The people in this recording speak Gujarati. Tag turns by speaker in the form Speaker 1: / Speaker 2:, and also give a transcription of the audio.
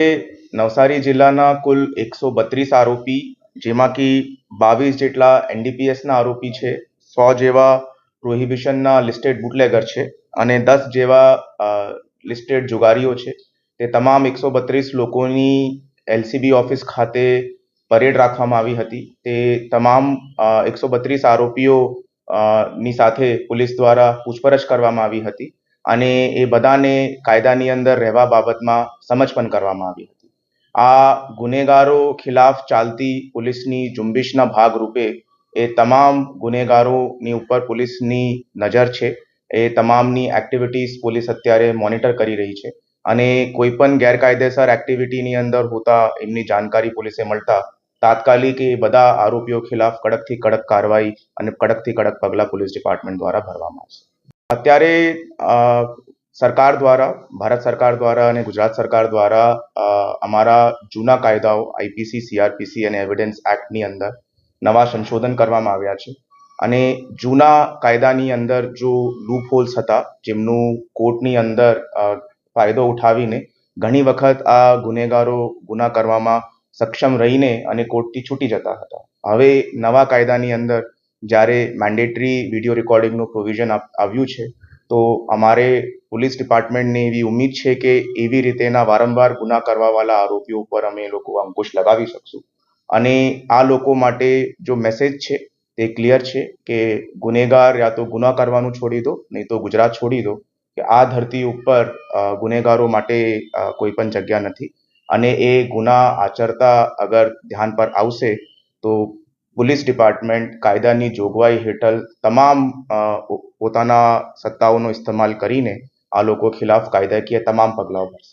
Speaker 1: નવસારી જિલ્લાના કુલ 132 આરોપી, જેમાંથી 22 જેટલા એનડીપીએસના આરોપી છે, 100 જેવા પ્રોહિબિશનના લિસ્ટેડ બુટલેગર છે અને 10 જેવા લિસ્ટેડ જુગારીઓ છે. તે તમામ 132 લોકોની એલસીબી ઓફિસ ખાતે પરેડ રાખવામાં આવી હતી. તે તમામ 132 આરોપીઓ ની સાથે પોલીસ દ્વારા પૂછપરછ કરવામાં આવી હતી અને એ બધાને કાયદાની અંદર રહેવા બાબતમાં સમજ પણ કરવામાં આવી હતી. આ ગુનેગારો ખિલાફ ચાલતી પોલીસની ઝુંબેશના ભાગરૂપે એ તમામ ગુનેગારોની ઉપર પોલીસની નજર છે. એ તમામની એક્ટિવિટીઝ પોલીસ અત્યારે મોનિટર કરી રહી છે અને કોઈ પણ ગેરકાયદેસર એક્ટિવિટીની અંદર હોતા એમની જાણકારી પોલીસે મળતા તાત્કાલિક એ બધા આરોપીઓ ખિલાફ કડકથી કડક કાર્યવાહી અને કડકથી કડક પગલાં પોલીસ ડિપાર્ટમેન્ટ દ્વારા ભરવામાં આવશે. અત્યારે સરકાર દ્વારા, ભારત સરકાર દ્વારા અને ગુજરાત સરકાર દ્વારા અમારા જૂના કાયદાઓ આઈપીસી, સીઆરપીસી અને એવિડન્સ એક્ટની અંદર નવા સંશોધન કરવામાં આવ્યા છે અને જૂના કાયદાની અંદર જો લૂપ હોલ્સ હતા, જેમનું કોર્ટની અંદર ફાયદો ઉઠાવીને ઘણી વખત આ ગુનેગારો ગુના કરવામાં સક્ષમ રહીને અને કોર્ટથી છૂટી જતા હતા. હવે નવા કાયદાની અંદર જ્યારે મેન્ડેટરી વિડીયો રેકોર્ડિંગનું પ્રોવિઝન આવ્યું છે, તો અમારે પોલીસ ડિપાર્ટમેન્ટને એવી ઉમ્મીદ છે કે એવી રીતેના વારંવાર ગુના કરવાવાળા આરોપીઓ ઉપર અમે લોકો અંકુશ લગાવી શકશું અને આ લોકો માટે જો મેસેજ છે તે ક્લિયર છે કે ગુનેગાર યા તો ગુના કરવાનું છોડી દો, નહીં તો ગુજરાત છોડી દો, કે આ ધરતી ઉપર ગુનેગારો માટે કોઈ પણ જગ્યા નથી અને એ ગુના આચરતા અગર ધ્યાન પર આવશે તો પોલીસ ડિપાર્ટમેન્ટ કાયદાની જોગવાઈ હેઠળ તમામ પોતાના સત્તાઓનો ઇસ્તેમાલ કરીને આ લોકો ખિલાફ કાયદાકીય તમામ પગલાઓ ભરશે.